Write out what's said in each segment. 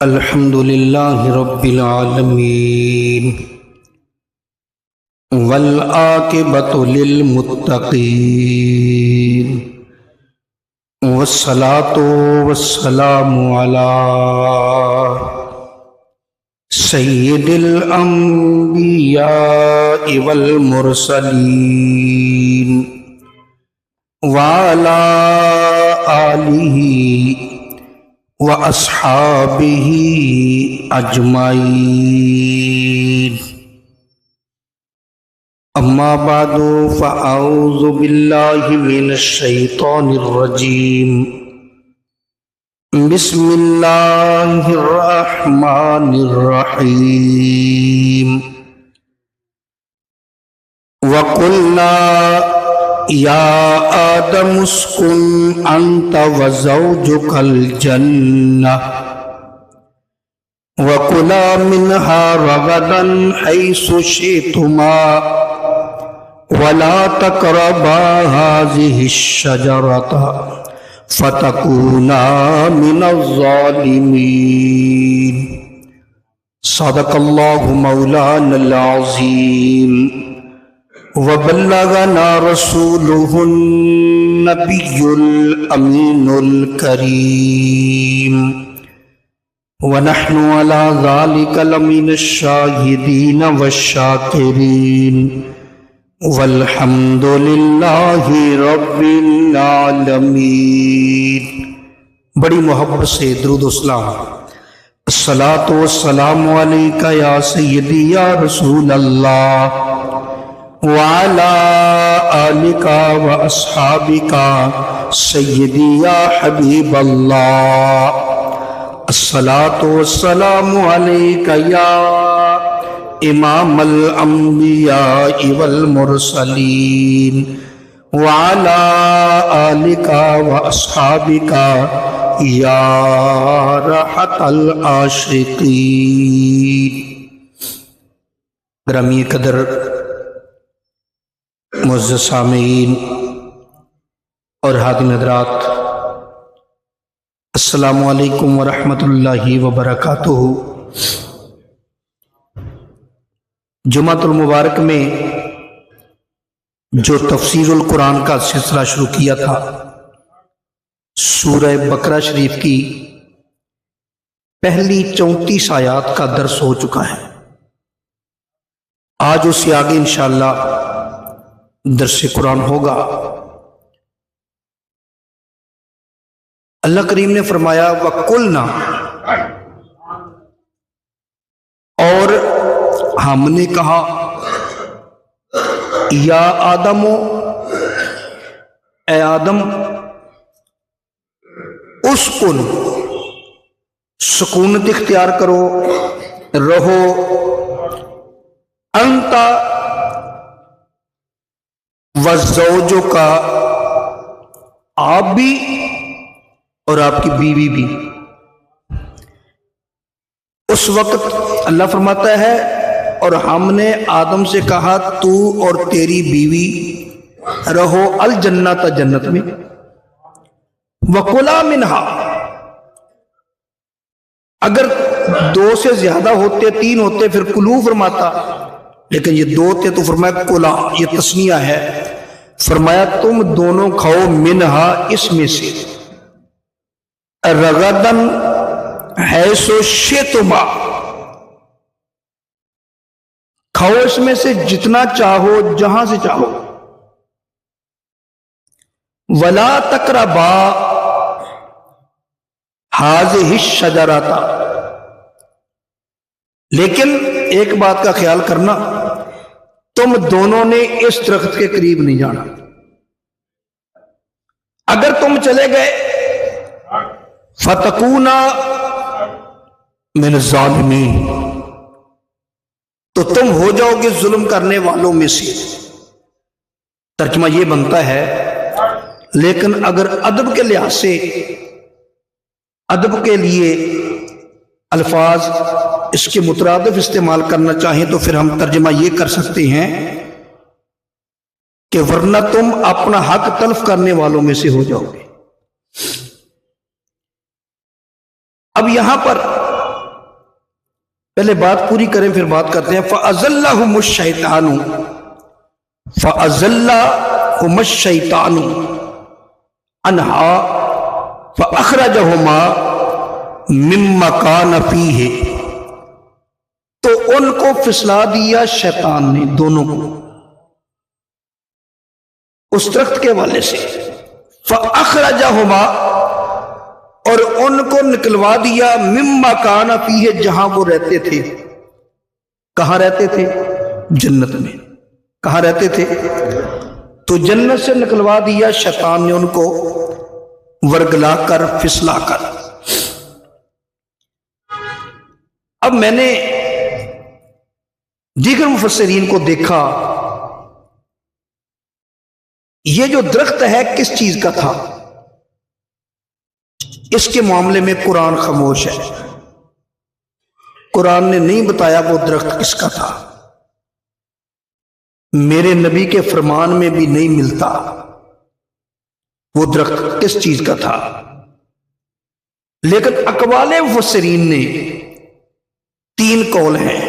الحمد للہ رب العالمین والعاقبۃ للمتقین والصلاۃ والسلام علی سید الانبیاء والمرسلین وعلی آلہ وَأَصْحَابِهِ أَجْمَعِينَ أما بعد فأعوذ بالله من الشيطان الرجيم بسم الله الرحمن الرحيم وَقُلْنَا يا آدم اسكن أنت وزوجك الجنة وكلا منها رغدا حيث شئتما ولا تقربا هذه الشجرة فتكونا من الظالمين صدق الله مولانا العظيم وبلغنا رسوله النبي الأمين الكريم ونحن على ذلك لمن الشاهدين والشاكرين والحمد لله رب العالمين۔ بڑی محبت سے درود و سلام، الصلاۃ والسلام علیکہ یا سیدی یا رسول اللہ وعلى آلك وأصحابك سيدي يا حبيب الله الصلاة والسلام عليك يا إمام الأنبياء والمرسلين وعلى آلك وأصحابك يا راحة العاشقين۔ گرامی قدر معزز سامعین اور حاضرین حضرات، السلام علیکم ورحمۃ اللہ وبرکاتہ۔ جمعۃ المبارک میں جو تفسیر القرآن کا سلسلہ شروع کیا تھا، سورہ بقرہ شریف کی پہلی 34 آیات کا درس ہو چکا ہے۔ آج اس سے آگے انشاءاللہ درس قرآن ہوگا۔ اللہ کریم نے فرمایا وَقُلْنَا، اور ہم نے کہا، یا آدم، اے آدم، اسکن، سکونت اختیار کرو، رہو، انت وزوجو کا، آپ بھی اور آپ کی بیوی بھی۔ اس وقت اللہ فرماتا ہے اور ہم نے آدم سے کہا تو اور تیری بیوی رہو الجنت، جنت میں، وَكُلَا مِنْهَا، اگر 2 سے زیادہ ہوتے، 3 ہوتے پھر کلو فرماتا، لیکن یہ 2 تھے تو فرمایا کلا، یہ تسنیہ ہے، فرمایا تم دونوں کھاؤ منہا، اس میں سے، رغدن حیث شئتما، کھاؤ اس میں سے جتنا چاہو، جہاں سے چاہو، ولا تقربا ہذہ الشجرۃ، لیکن ایک بات کا خیال کرنا، تم دونوں نے اس درخت کے قریب نہیں جانا۔ اگر تم چلے گئے فَتَكُونَا مِنَ الظَّالِمِينَ، تو تم ہو جاؤ گے ظلم کرنے والوں میں سے۔ ترجمہ یہ بنتا ہے، لیکن اگر ادب کے لحاظ سے، ادب کے لیے الفاظ اس کے مترادف استعمال کرنا چاہیں تو پھر ہم ترجمہ یہ کر سکتے ہیں کہ ورنہ تم اپنا حق تلف کرنے والوں میں سے ہو جاؤ گے۔ اب یہاں پر پہلے بات پوری کریں پھر بات کرتے ہیں. فَأَزَلَّهُمُ الشَّيْطَانُ فَأَزَلَّهُمَ الشَّيْطَانُ عَنْهَا فَأَخْرَجَهُمَا مِمَّا كَانَ فِيهِ. تو ان کو پھسلا دیا شیطان نے دونوں کو اس درخت کے حوالے سے. فَأَخْرَجَهُمَا اور ان کو نکلوا دیا مما کان فیہ جہاں وہ رہتے تھے. کہاں رہتے تھے؟ جنت میں. کہاں رہتے تھے؟ تو جنت سے نکلوا دیا شیطان نے ان کو ورگلا کر پھسلا کر. اب میں نے دیگر مفسرین کو دیکھا یہ جو درخت ہے کس چیز کا تھا، اس کے معاملے میں قرآن خاموش ہے. قرآن نے نہیں بتایا وہ درخت کس کا تھا. میرے نبی کے فرمان میں بھی نہیں ملتا وہ درخت کس چیز کا تھا. لیکن اقوال مفسرین نے 3 قول ہیں.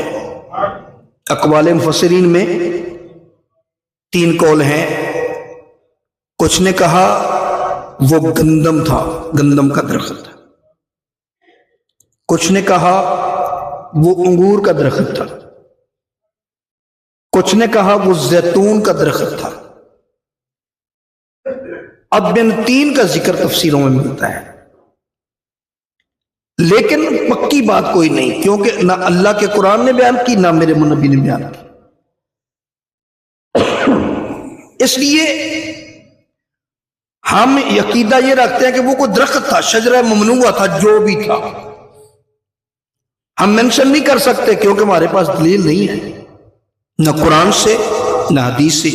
اقوال مفسرین میں 3 قول ہیں. کچھ نے کہا وہ گندم تھا، گندم کا درخت تھا. کچھ نے کہا وہ انگور کا درخت تھا. کچھ نے کہا وہ زیتون کا درخت تھا. اب ان 3 کا ذکر تفسیروں میں ملتا ہے، لیکن پکی بات کوئی نہیں، کیونکہ نہ اللہ کے قرآن نے بیان کی نہ میرے نبی نے بیان کی. اس لیے ہم عقیدہ یہ رکھتے ہیں کہ وہ کوئی درخت تھا، شجرہ ممنوعہ تھا، جو بھی تھا. ہم مینشن نہیں کر سکتے کیونکہ ہمارے پاس دلیل نہیں ہے، نہ قرآن سے نہ حدیث سے.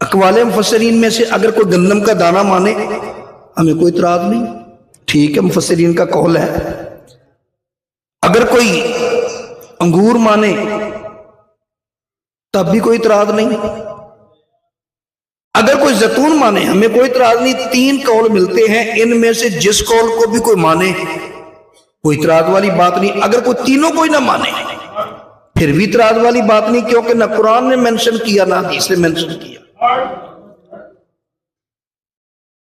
اقوال مفسرین میں سے اگر کوئی گندم کا دانہ مانے ہمیں کوئی اعتراض نہیں، ٹھیک ہے، مفسرین کا قول ہے. اگر کوئی انگور مانے تب بھی کوئی اعتراض نہیں. اگر کوئی زیتون مانے ہمیں کوئی اعتراض نہیں. 3 قول ملتے ہیں، ان میں سے جس قول کو بھی کوئی مانے کوئی اعتراض والی بات نہیں. اگر کوئی تینوں کوئی نہ مانے پھر بھی اعتراض والی بات نہیں، کیونکہ نہ قرآن نے مینشن کیا نہ حدیث نے مینشن کیا.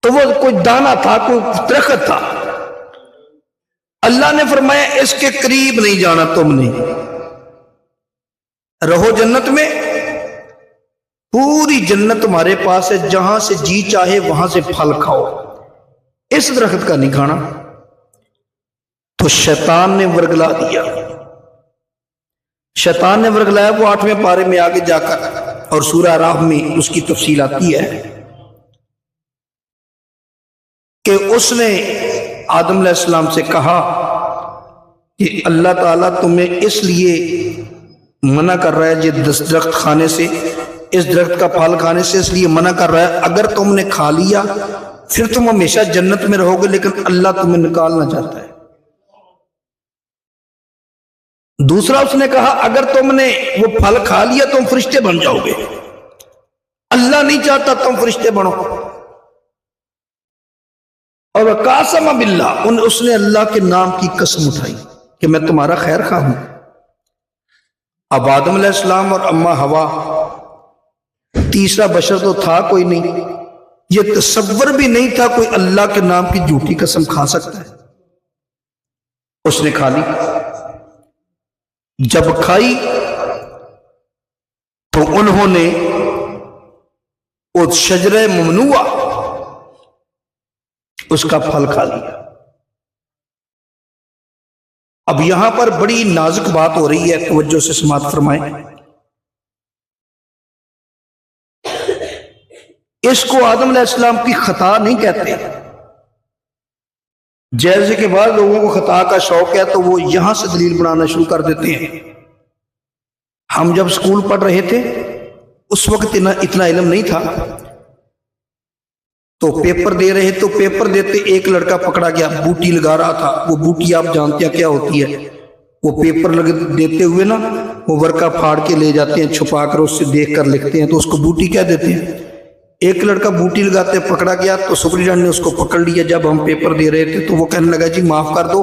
تو وہ کوئی دانہ تھا، کوئی درخت تھا. اللہ نے فرمایا اس کے قریب نہیں جانا، تم نے رہو جنت میں. پوری جنت تمہارے پاس ہے، جہاں سے جی چاہے وہاں سے پھل کھاؤ، اس درخت کا نہیں کھانا. تو شیطان نے ورگلا دیا. شیطان نے ورگلایا وہ 8ویں پارے میں آگے جا کر، اور سورہ اعراف میں اس کی تفصیل آتی ہے کہ اس نے آدم علیہ السلام سے کہا کہ اللہ تعالیٰ تمہیں اس لیے منع کر رہا ہے یہ درخت کھانے سے، اس درخت کا پھل کھانے سے اس لیے منع کر رہا ہے، اگر تم نے کھا لیا پھر تم ہمیشہ جنت میں رہو گے، لیکن اللہ تمہیں نکالنا چاہتا ہے. دوسرا اس نے کہا اگر تم نے وہ پھل کھا لیا تم فرشتے بن جاؤ گے، اللہ نہیں چاہتا تم فرشتے بنو. اور قاسم باللہ، اس نے اللہ کے نام کی قسم اٹھائی کہ میں تمہارا خیر خواہ ہوں. اب آدم علیہ السلام اور اما حوا، تیسرا بشر تو تھا کوئی نہیں. یہ تصور بھی نہیں تھا کوئی اللہ کے نام کی جھوٹی قسم کھا سکتا ہے. اس نے کھا لی. جب کھائی تو انہوں نے اس شجرہ ممنوعہ اس کا پھل کھا لیا. اب یہاں پر بڑی نازک بات ہو رہی ہے، توجہ سے سماعت فرمائیں. اس کو آدم علیہ السلام کی خطا نہیں کہتے. جیسے کہ بعض لوگوں کو خطا کا شوق ہے تو وہ یہاں سے دلیل بنانا شروع کر دیتے ہیں. ہم جب اسکول پڑھ رہے تھے اس وقت اتنا علم نہیں تھا، تو پیپر دے رہے تو پیپر دیتے ایک لڑکا پکڑا گیا بوٹی لگا رہا تھا. وہ بوٹی آپ جانتے ہیں کیا ہوتی ہے؟ وہ پیپر دیتے ہوئے نا وہ ورقہ پھاڑ کے لے جاتے ہیں، چھپا کر اس سے دیکھ کر لکھتے ہیں، تو اس کو بوٹی کہہ دیتے ہیں. ایک لڑکا بوٹی لگاتے پکڑا گیا تو سپرڈنٹ نے اس کو پکڑ لیا. جب ہم پیپر دے رہے تھے تو وہ کہنے لگا جی معاف کر دو،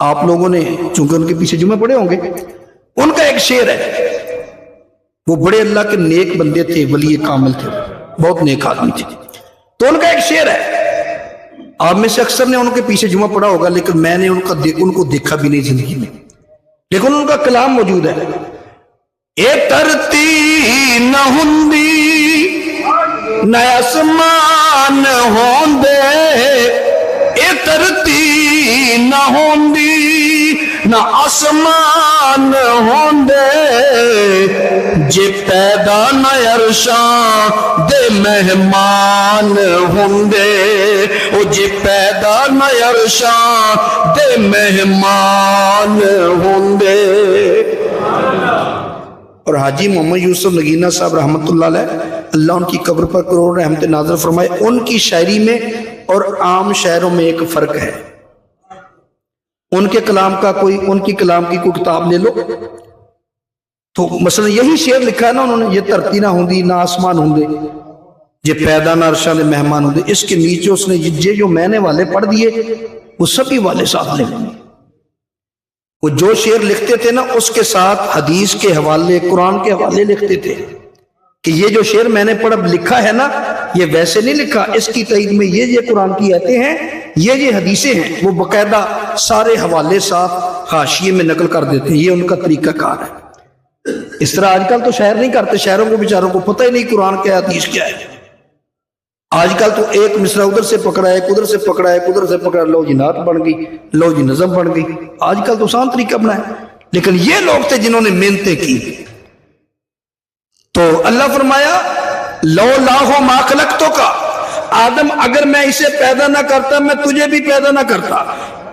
آپ لوگوں نے چونکہ ان کے پیچھے جمعے پڑے ہوں گے، ان کا ایک شعر ہے، وہ بڑے اللہ کے نیک بندے تھے، ولی کامل تھے، بہت نیک آدمی تھے، تو ان کا ایک شعر ہے، آپ میں سے اکثر نے ان کے پیچھے جمعہ پڑا ہوگا، لیکن میں نے ان کو دیکھا بھی نہیں زندگی میں، لیکن ان کا کلام موجود ہے، اے ترتی نہ ہوندی نہ آسمان ہوندے، اے ترتی نہ ہوندی نہ آسمان ہوندے، جے پیدا نہ عرشاں دے مہمان ہوندے، او جے پیدا نہ عرشاں دے مہمان ہوندے۔ اور حاجی محمد یوسف نگینہ صاحب رحمۃ اللہ علیہ، اللہ ان کی قبر پر کروڑ رحمت نازل فرمائے، ان کی شاعری میں اور عام شاعروں میں ایک فرق ہے، ان کے کلام کی کوئی کتاب لے لو تو مثلا یہی شعر لکھا ہے نا انہوں نے، یہ ترتی نہ ہوندی نہ آسمان ہوندے، یہ پیدا نہ عرشاں دے مہمان ہوندے، اس کے نیچے اس نے یہ جو میں نے والے پڑھ دیے وہ سبھی والے ساتھ لے لیں۔ وہ جو شعر لکھتے تھے نا اس کے ساتھ حدیث کے حوالے، قرآن کے حوالے لکھتے تھے کہ یہ جو شعر میں نے لکھا ہے نا یہ ویسے نہیں لکھا، اس کی تائید میں یہ قرآن کی آیتیں ہیں، یہ حدیثیں ہیں، وہ باقاعدہ سارے حوالے ساتھ حاشیے میں نقل کر دیتے ہیں، یہ ان کا طریقہ کار ہے۔ اس طرح آج کل تو شاعر نہیں کرتے، شاعروں کو بیچاروں کو پتہ ہی نہیں قرآن کیا حدیث کیا ہے، آج کل تو ایک مصرع ادھر سے پکڑا ہے، ادھر سے پکڑا ہے، ادھر سے پکڑا، لو جی نعت بن گئی، لو جی نظم بن گئی، آج کل تو آسان طریقہ بنا ہے، لیکن یہ لوگ تھے جنہوں نے محنتیں کی۔ تو اللہ فرمایا لو لاہو ما خلقتو کا، آدم اگر میں اسے پیدا نہ کرتا میں تجھے بھی پیدا نہ کرتا۔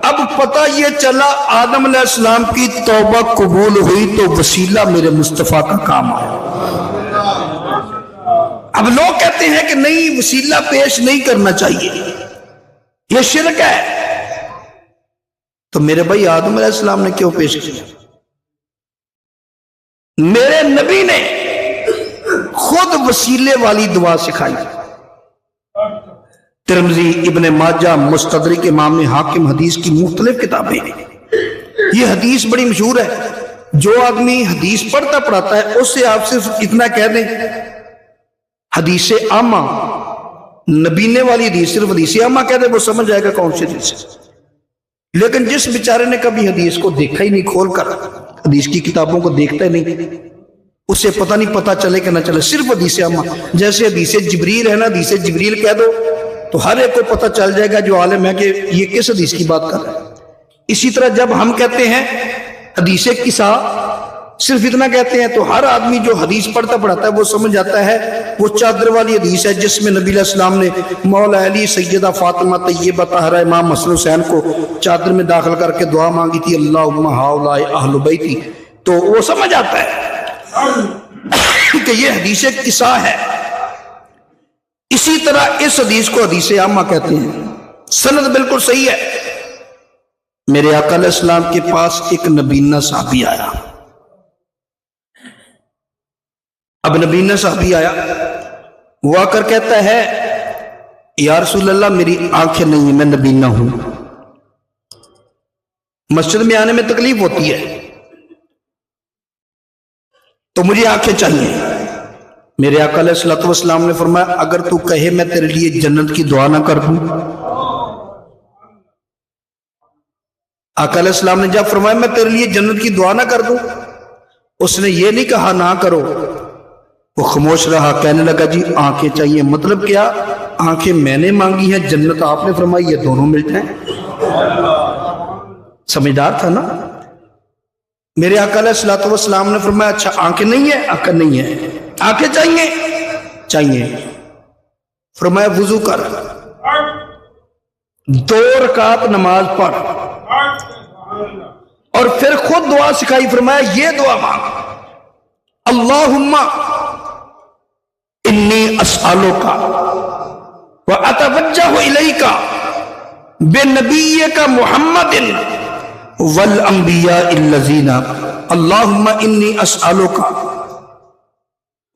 اب پتہ یہ چلا آدم علیہ السلام کی توبہ قبول ہوئی تو وسیلہ میرے مصطفیٰ کا کام آیا۔ اب لوگ کہتے ہیں کہ نہیں وسیلہ پیش نہیں کرنا چاہیے، یہ شرک ہے، تو میرے بھائی آدم علیہ السلام نے کیوں پیش کیا؟ میرے نبی نے خود وسیلے والی دعا سکھائی، ترمذی، ابن ماجہ، مستدرک امام حاکم، حدیث کی مختلف کتابیں، یہ حدیث بڑی مشہور ہے، جو آدمی حدیث پڑھتا پڑھاتا ہے اس سے آپ صرف اتنا کہہ دیں حدیث عامہ، نبینے والی حدیث، صرف حدیث عامہ کہہ دے وہ سمجھ جائے گا کون سی حدیث ہے، لیکن جس بیچارے نے کبھی حدیث کو دیکھا ہی نہیں کھول کر، حدیث کی کتابوں کو دیکھتا ہی نہیں، اسے پتہ نہیں پتہ چلے کہ نہ چلے، صرف حدیث عامہ، جیسے حدیث جبریل ہے نا، حدیث جبریل کہہ دو تو ہر ایک کو پتہ چل جائے گا جو عالم ہے کہ یہ کس حدیث کی بات کر رہا ہے۔ اسی طرح جب ہم کہتے ہیں حدیث قصہ، صرف اتنا کہتے ہیں تو ہر آدمی جو حدیث پڑھتا پڑھاتا ہے وہ سمجھ جاتا ہے وہ چادر والی حدیث ہے جس میں نبی علیہ السلام نے مولا علی، سیدہ فاطمہ طیبہ طاہرہ، امام حسن حسین کو چادر میں داخل کر کے دعا مانگی تھی، اللہم ہؤلاء اہل بیتی، تو وہ سمجھ آتا ہے کہ یہ حدیث قصہ ہے۔ اسی طرح اس حدیث کو حدیث عامہ کہتے ہیں، سند بالکل صحیح ہے۔ میرے آقا علیہ السلام کے پاس ایک نبینہ صحابی آیا، اب نبینہ صحابی آیا، وہ آ کر کہتا ہے یا رسول اللہ میری آنکھیں نہیں ہیں، میں نبینہ ہوں، مسجد میں آنے میں تکلیف ہوتی ہے تو مجھے آنکھیں چاہیے۔ میرے آقا علیہ السلام نے فرمایا اگر تو کہے میں تیرے لیے جنت کی دعا نہ کر دوں۔ آقا علیہ السلام نے جب فرمایا میں تیرے لیے جنت کی دعا نہ کر دوں، اس نے یہ نہیں کہا نہ کرو، وہ خاموش رہا، کہنے لگا جی آنکھیں چاہیے، مطلب کیا؟ آنکھیں میں نے مانگی ہیں، جنت آپ نے فرمائی، یہ دونوں مل جائیں۔ سمجھدار تھا نا؟ میرے آقا علیہ السلام نے فرمایا اچھا آنکھیں نہیں ہیں؟ آقا نہیں ہے۔ آنکھیں چاہیے؟ چاہیے۔ فرمایا وضو کر، 2 رکعت نماز پڑھ، اور پھر خود دعا سکھائی، فرمایا یہ دعا مانگ، اللہم انی اسألک واتوجہ الیک بنبیک محمد والانبیاء الذین، اللہم انی اسألک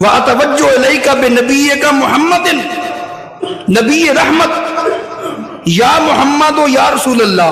واتوجہ الیک بنبیک محمد، نبی رحمت، یا محمد و یا رسول اللہ،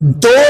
2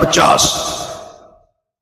50।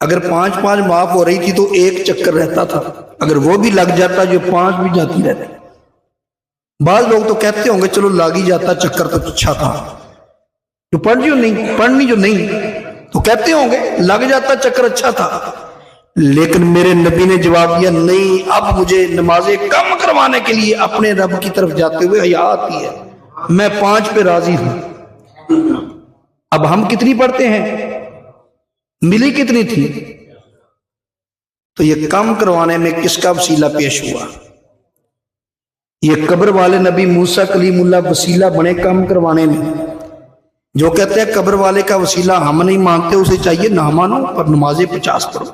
اگر 5 معاف ہو رہی تھی تو ایک چکر رہتا تھا، اگر وہ بھی لگ جاتا جو 5 بھی جاتی رہتی۔ بعض لوگ تو کہتے ہوں گے چلو لگ ہی جاتا چکر تو اچھا تھا، جو پڑھنی جو نہیں تو کہتے ہوں گے لگ جاتا چکر اچھا تھا، لیکن میرے نبی نے جواب دیا نہیں، اب مجھے نمازیں کم کروانے کے لیے اپنے رب کی طرف جاتے ہوئے حیا آتی ہے، میں 5 پہ راضی ہوں۔ اب ہم کتنی پڑھتے ہیں؟ ملی کتنی تھی؟ تو یہ کم کروانے میں کس کا وسیلہ پیش ہوا؟ یہ قبر والے نبی موسیٰ کلیم اللہ وسیلہ بنے کم کروانے میں۔ جو کہتے ہیں قبر والے کا وسیلہ ہم نہیں مانتے، اسے چاہیے نہ مانو پر نمازیں 50 پڑھو،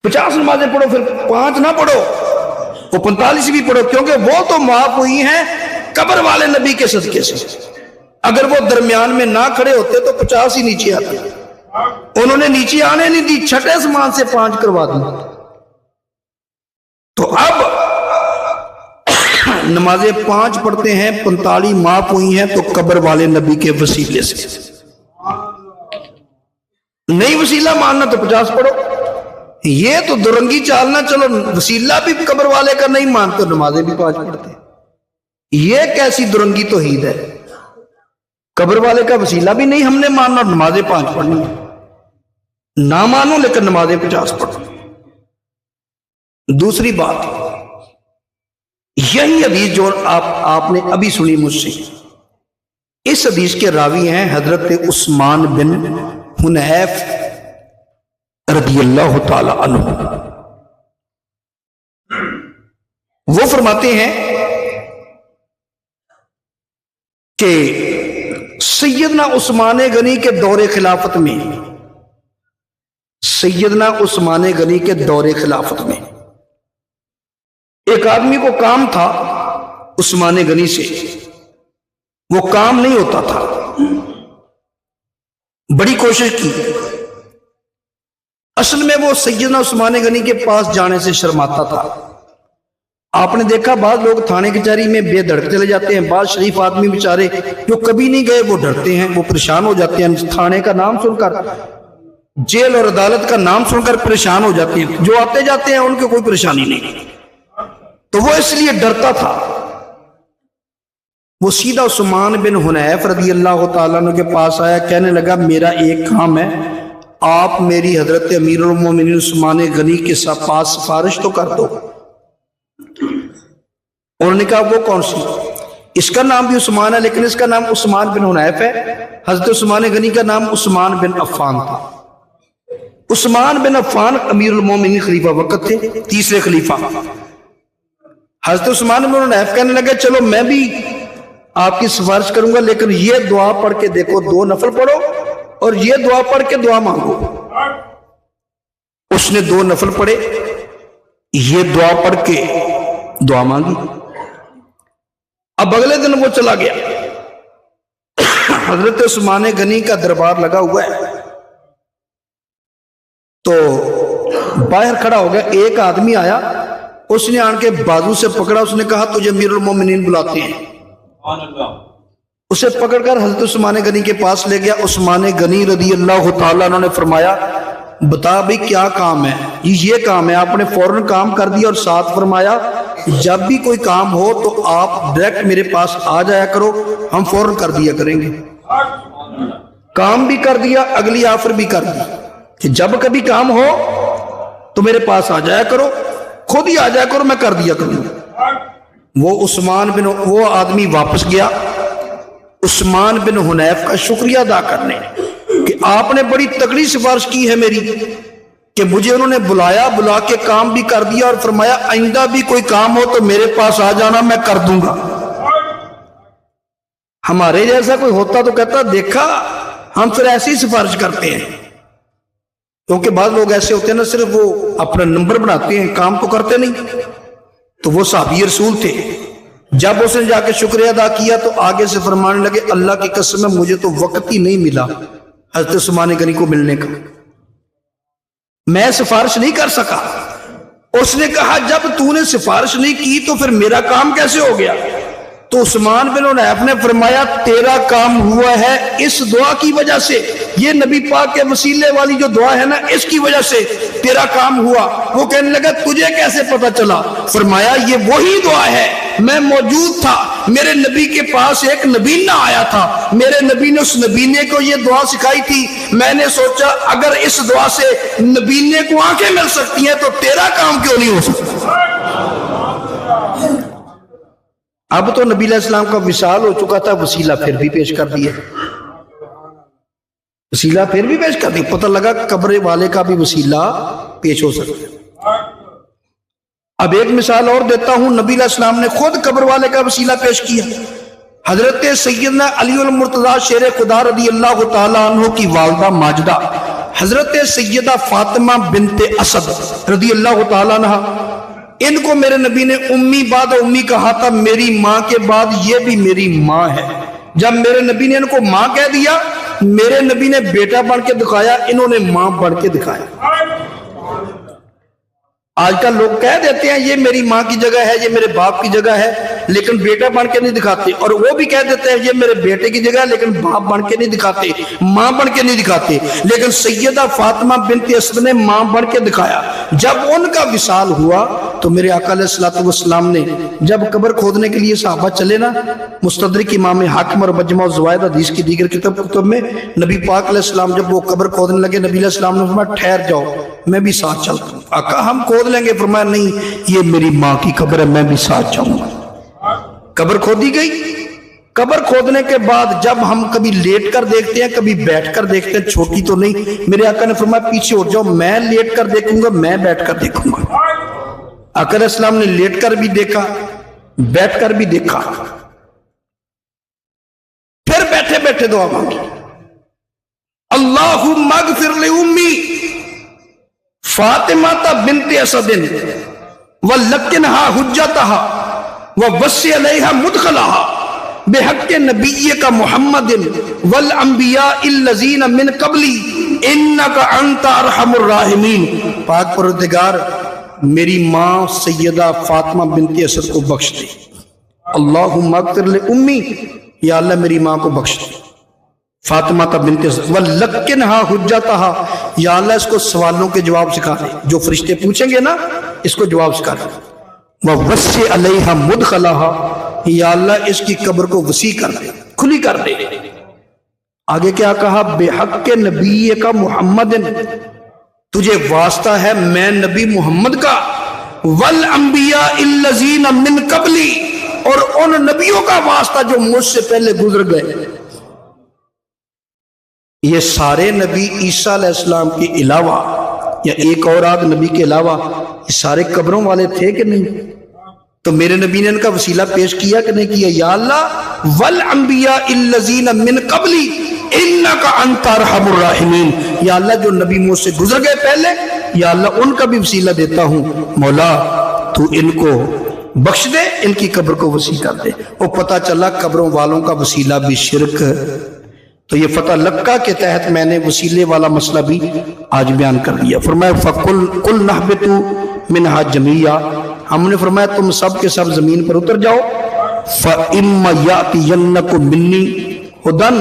50 نمازیں پڑھو، پھر 5 نہ پڑھو، وہ 45 بھی پڑھو، کیونکہ وہ تو معاف ہوئی ہیں قبر والے نبی کے صدقے سے۔ اگر وہ درمیان میں نہ کھڑے ہوتے تو 50 ہی نیچے آتے، انہوں نے نیچے آنے نہیں دی، چھٹے سمان سے 5 کروا دی۔ تو اب نمازیں 5 پڑھتے ہیں، 45 معاف ہوئی ہیں تو قبر والے نبی کے وسیلے سے۔ نہیں وسیلہ ماننا تو 50 پڑھو، یہ تو درنگی چالنا، چلو وسیلہ بھی قبر والے کا نہیں مانتے، نمازیں بھی 5 پڑھتے ہیں، یہ کیسی درنگی توحید ہے؟ قبر والے کا وسیلہ بھی نہیں ہم نے ماننا، نمازیں 5 پڑھنی ہیں، نہ مانو لیکن نمازیں 50 پڑھو۔ دوسری بات، یہی حدیث جو آپ نے ابھی سنی مجھ سے، اس حدیث کے راوی ہیں حضرت عثمان بن حنیف رضی اللہ تعالی عنہ۔ وہ فرماتے ہیں کہ سیدنا عثمان غنی کے دور خلافت میں، سیدنا عثمان غنی کے دور خلافت میں ایک آدمی کو کام تھا عثمان غنی سے، وہ کام نہیں ہوتا تھا، بڑی کوشش کی، اصل میں وہ سیدنا عثمان غنی کے پاس جانے سے شرماتا تھا۔ آپ نے دیکھا بعض لوگ تھانے کچہری میں بے دھڑک چلے جاتے ہیں، بعض شریف آدمی بیچارے جو کبھی نہیں گئے وہ ڈرتے ہیں، وہ پریشان ہو جاتے ہیں، تھانے کا نام سن کر، جیل اور عدالت کا نام سن کر پریشان ہو جاتے ہیں، جو آتے جاتے ہیں ان کو کوئی پریشانی نہیں، تو وہ اس لیے ڈرتا تھا۔ وہ سیدھا عثمان بن حنیف رضی اللہ تعالیٰ عنہ کے پاس آیا، کہنے لگا میرا ایک کام ہے، آپ میری حضرت امیر المومنین عثمان غنی کے پاس سفارش تو کر دو۔ انہوں نے کہا وہ کون سی؟ اس کا نام بھی عثمان ہے لیکن اس کا نام عثمان بن حنیف ہے، حضرت عثمان غنی کا نام عثمان بن عفان تھا۔ عثمان بن عفان امیر المومنین خلیفہ وقت تھے، تیسرے خلیفہ۔ حضرت عثمان بن حنیف کہنے لگے چلو میں بھی آپ کی سفارش کروں گا، لیکن یہ دعا پڑھ کے دیکھو، 2 نفل پڑھو اور یہ دعا پڑھ کے دعا مانگو۔ اس نے 2 نفل پڑھے، یہ دعا پڑھ کے دعا مانگی۔ اب اگلے دن وہ چلا گیا، حضرت عثمان غنی کا دربار لگا ہوا ہے، تو باہر کھڑا ہو گیا، ایک آدمی آیا، اس نے آن کے بازو سے پکڑا، اس نے کہا تجھے امیر المومنین بلاتے ہیں۔ اسے پکڑ کر حضرت عثمان غنی کے پاس لے گیا۔ عثمان غنی رضی اللہ تعالیٰ عنہ نے فرمایا بتا بھی کیا کام ہے؟ یہ کام ہے۔ آپ نے فوراً کام کر دیا اور ساتھ فرمایا جب بھی کوئی کام ہو تو آپ ڈائریکٹ میرے پاس آ جایا کرو، ہم فوراً کر دیا کریں گے۔ کام بھی کر دیا، اگلی آفر بھی کر دی کہ جب کبھی کام ہو تو میرے پاس آ جایا کرو، خود ہی آ جایا کرو، میں کر دیا کروں گا۔ وہ آدمی واپس گیا عثمان بن حنیف کا شکریہ ادا کرنے کہ آپ نے بڑی تگڑی سفارش کی ہے میری، کہ مجھے انہوں نے بلایا، بلا کے کام بھی کر دیا اور فرمایا آئندہ بھی کوئی کام ہو تو میرے پاس آ جانا، میں کر دوں گا۔ ہمارے جیسا کوئی ہوتا تو کہتا دیکھا ہم پھر ایسی سفارش کرتے ہیں، کیونکہ بعض لوگ ایسے ہوتے ہیں نا صرف وہ اپنا نمبر بناتے ہیں، کام تو کرتے نہیں۔ تو وہ صحابی رسول تھے، جب اس نے جا کے شکریہ ادا کیا تو آگے سے فرمانے لگے اللہ کی قسم ہے مجھے تو وقت ہی نہیں ملا حضرت عثمان غنی کو ملنے کا، میں سفارش نہیں کر سکا۔ اس نے کہا جب تو نے سفارش نہیں کی تو پھر میرا کام کیسے ہو گیا؟ تو عثمان بن حنیف نے فرمایا تیرا کام ہوا ہے اس دعا کی وجہ سے، یہ نبی پاک کے وسیلے والی جو دعا ہے نا اس کی وجہ سے تیرا کام ہوا۔ وہ کہنے لگا تجھے کیسے پتا چلا؟ فرمایا یہ وہی دعا ہے، میں موجود تھا، میرے نبی کے پاس ایک نبینہ آیا تھا، میرے نبی نے اس نبینے کو یہ دعا سکھائی تھی، میں نے سوچا اگر اس دعا سے نبینے کو آنکھیں مل سکتی ہیں تو تیرا کام کیوں نہیں ہو سکتا؟ اب تو نبی علیہ السلام کا وصال ہو چکا تھا، وسیلہ پھر بھی پیش کر دیا، وسیلہ پھر بھی پیش کر دیا، پتہ لگا قبر والے کا بھی وسیلہ پیش ہو سکتا ہے۔ اب ایک مثال اور دیتا ہوں، نبی علیہ السلام نے خود قبر والے کا وسیلہ پیش کیا۔ حضرت سیدنا علی المرتضیٰ شیر خدا رضی اللہ تعالیٰ عنہ کی والدہ ماجدہ حضرت سیدہ فاطمہ بنت اسد رضی اللہ تعالیٰ عنہ، ان کو میرے نبی نے امی بعد امی کہا تھا، میری ماں کے بعد یہ بھی میری ماں ہے۔ جب میرے نبی نے ان کو ماں کہہ دیا، میرے نبی نے بیٹا بن کے دکھایا، انہوں نے ماں بن کے دکھایا۔ آج کل لوگ کہہ دیتے ہیں یہ میری ماں کی جگہ ہے، یہ میرے باپ کی جگہ ہے، لیکن بیٹا بن کے نہیں دکھاتے، اور وہ بھی کہہ دیتے ہیں یہ میرے بیٹے کی جگہ ہے، لیکن باپ بن کے نہیں دکھاتے، ماں بن کے نہیں دکھاتے۔ لیکن سیدہ فاطمہ بنت اسد نے ماں بن کے دکھایا۔ جب ان کا وصال ہوا تو میرے آقا علیہ الصلوۃ والسلام نے جب قبر کھودنے کے لیے صحابہ چلے نا، مستدرک امام حاکم اور مجمع الزوائد حدیث کی دیگر کتب میں نبی پاک علیہ السلام جب وہ قبر کھودنے لگے، نبی علیہ السلام نے فرمایا ٹھہر جاؤ میں بھی ساتھ چلتا ہوں۔ آقا ہم کھود لیں گے، فرمایا نہیں یہ میری ماں کی قبر ہے، میں بھی ساتھ جاؤں گا۔ قبر کھودی گئی۔ قبر کھودنے کے بعد جب ہم کبھی لیٹ کر دیکھتے ہیں کبھی بیٹھ کر دیکھتے ہیں، چھوٹی تو نہیں، میرے آقا نے فرمایا پیچھے اٹھ جاؤ، میں لیٹ کر دیکھوں گا، میں بیٹھ کر دیکھوں گا۔ آقا علیہ السلام نے لیٹ کر بھی دیکھا، بیٹھ کر بھی دیکھا، پھر بیٹھے بیٹھے دعا مانگی، اللہم اغفر لأمی فاطمہ بنت اسد ولکنہا حجتہا ووسع علیہا مدخلہا بحق نبیک محمد والانبیاء الذین من قبلی انکا انت ارحم الراحمین۔ پاک پروردگار میری ماں سیدہ فاطمہ بنت اسد کو بخش دے، اللہم اغفر لأمی، یا اللہ میری ماں کو بخش دے، فاطمہ بنت اسد ولکنہا حجتہا، یا اللہ اس کو سوالوں کے جواب سکھا دے، جو فرشتے پوچھیں گے نا اس کو جواب سکھا دے، ووسع علیہا مدخلہا، یا اللہ اس کی قبر کو وسیع کر دے، کھلی کر دے۔ آگے کیا کہا؟ بحق نبی کا محمد، تجھے واسطہ ہے میں نبی محمد کا، والانبیاء الذین من قبلی، اور ان نبیوں کا واسطہ جو مجھ سے پہلے گزر گئے۔ یہ سارے نبی عیسیٰ علیہ السلام کے علاوہ یا ایک اور آدھ نبی کے علاوہ یہ سارے قبروں والے تھے کہ نہیں؟ تو میرے نبی نے ان کا وسیلہ پیش کیا کہ نہیں کیا؟ یا اللہ والانبیاء الذین من قبلی انکا انت ارحم الراحمین، یا اللہ جو نبی مجھ سے گزر گئے پہلے، یا اللہ ان کا بھی وسیلہ دیتا ہوں، مولا تو ان کو بخش دے، ان کی قبر کو وسیع کر دے۔ اور پتہ چلا قبروں والوں کا وسیلہ بھی شرک۔ تو یہ فتح لکہ کے تحت میں نے وسیلے والا مسئلہ بھی آج بیان کر دیا۔ فرمایا فَقُلْ نَحْبِتُ مِنْهَا جَمِيعًا، ہم نے فرمایا تم سب کے سب زمین پر اتر جاؤ، فَإِمَّا يَأْتِيَنَّكُمْ مِنِّي هُدًى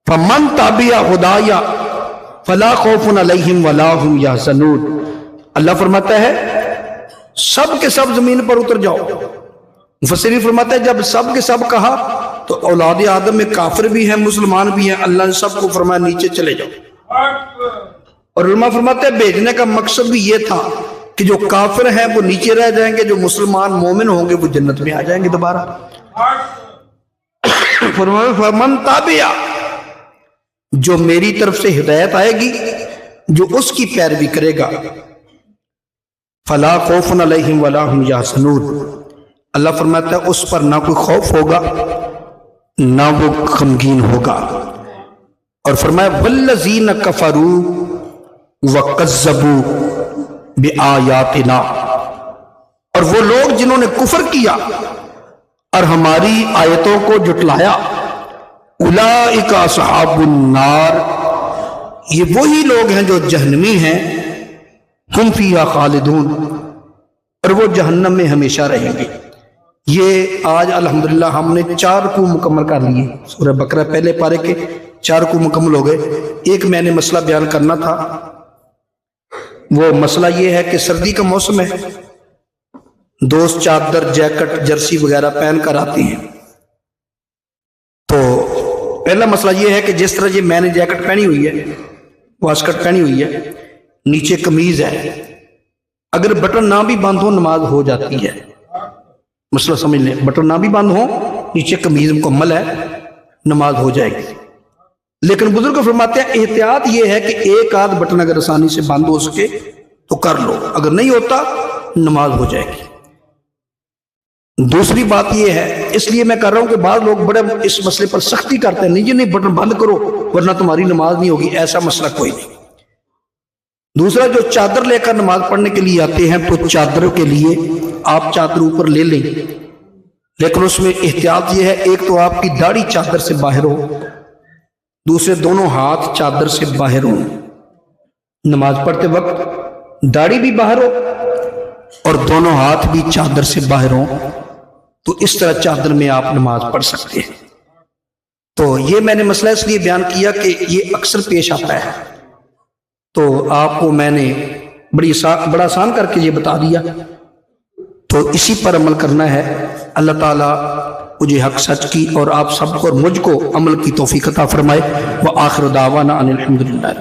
فَمَنْ تَبِعَ هُدَايَ فَلَا خَوْفٌ عَلَيْهِمْ وَلَا هُمْ يَحْزَنُونَ۔ اللہ فرماتا ہے سب کے سب زمین پر اتر جاؤ۔ مفسرین فرماتا ہے جب سب کے سب کہا تو اولاد آدم میں کافر بھی ہیں مسلمان بھی ہیں، اللہ نے سب کو فرمایا نیچے چلے جاؤ۔ اور علماء فرماتے ہیں بھیجنے کا مقصد بھی یہ تھا کہ جو کافر ہیں وہ نیچے رہ جائیں گے، جو مسلمان مومن ہوں گے وہ جنت میں آ جائیں گے دوبارہ۔ فرمایا فمن تابع، جو میری طرف سے ہدایت آئے گی، جو اس کی پیروی کرے گا، فلا خوف علیہم ولا هم یحزنون، اللہ فرماتا ہے اس پر نہ کوئی خوف ہوگا نہ وہ غمگین ہوگا۔ اور فرمایا والذین کفروا وکذبوا بآیاتنا، اور وہ لوگ جنہوں نے کفر کیا اور ہماری آیتوں کو جھٹلایا، اولئک اصحاب النار، یہ وہی لوگ ہیں جو جہنمی ہیں، ہم فیہا خالدون، اور وہ جہنم میں ہمیشہ رہیں گے۔ یہ آج الحمدللہ ہم نے 4 رکوع مکمل کر لیے سورہ بقرہ پہلے پارے کے 4 رکوع مکمل ہو گئے۔ ایک میں نے مسئلہ بیان کرنا تھا، وہ مسئلہ یہ ہے کہ سردی کا موسم ہے، دوست چادر جیکٹ جرسی وغیرہ پہن کر آتے ہیں، تو پہلا مسئلہ یہ ہے کہ جس طرح یہ میں نے جیکٹ پہنی ہوئی ہے، واسکٹ پہنی ہوئی ہے، نیچے قمیض ہے، اگر بٹن نہ بھی بند ہو نماز ہو جاتی ہے۔ مسئلہ سمجھ لیں، بٹن نہ بھی بند ہو، نیچے قمیض مکمل ہے، نماز ہو جائے گی۔ لیکن بزرگ فرماتے ہیں احتیاط یہ ہے کہ ایک آدھ بٹن اگر آسانی سے بند ہو سکے تو کر لو، اگر نہیں ہوتا نماز ہو جائے گی۔ دوسری بات یہ ہے، اس لیے میں کر رہا ہوں کہ بعض لوگ بڑے اس مسئلے پر سختی کرتے ہیں، نہیں یہ نہیں بٹن بند کرو ورنہ تمہاری نماز نہیں ہوگی، ایسا مسئلہ کوئی نہیں۔ دوسرا، جو چادر لے کر نماز پڑھنے کے لیے آتے ہیں تو چادر کے لیے آپ چادر اوپر لے لیں، لیکن اس میں احتیاط یہ ہے، ایک تو آپ کی داڑھی چادر سے باہر ہو، دوسرے دونوں ہاتھ چادر سے باہر ہوں۔ نماز پڑھتے وقت داڑھی بھی باہر ہو اور دونوں ہاتھ بھی چادر سے باہر ہوں، تو اس طرح چادر میں آپ نماز پڑھ سکتے ہیں۔ تو یہ میں نے مسئلہ اس لیے بیان کیا کہ یہ اکثر پیش آتا ہے، تو آپ کو میں نے بڑا آسان کر کے یہ بتا دیا، تو اسی پر عمل کرنا ہے۔ اللہ تعالیٰ مجھے حق سچ کی اور آپ سب کو اور مجھ کو عمل کی توفیق عطا فرمائے۔ وآخر دعوانا ان الحمدللہ۔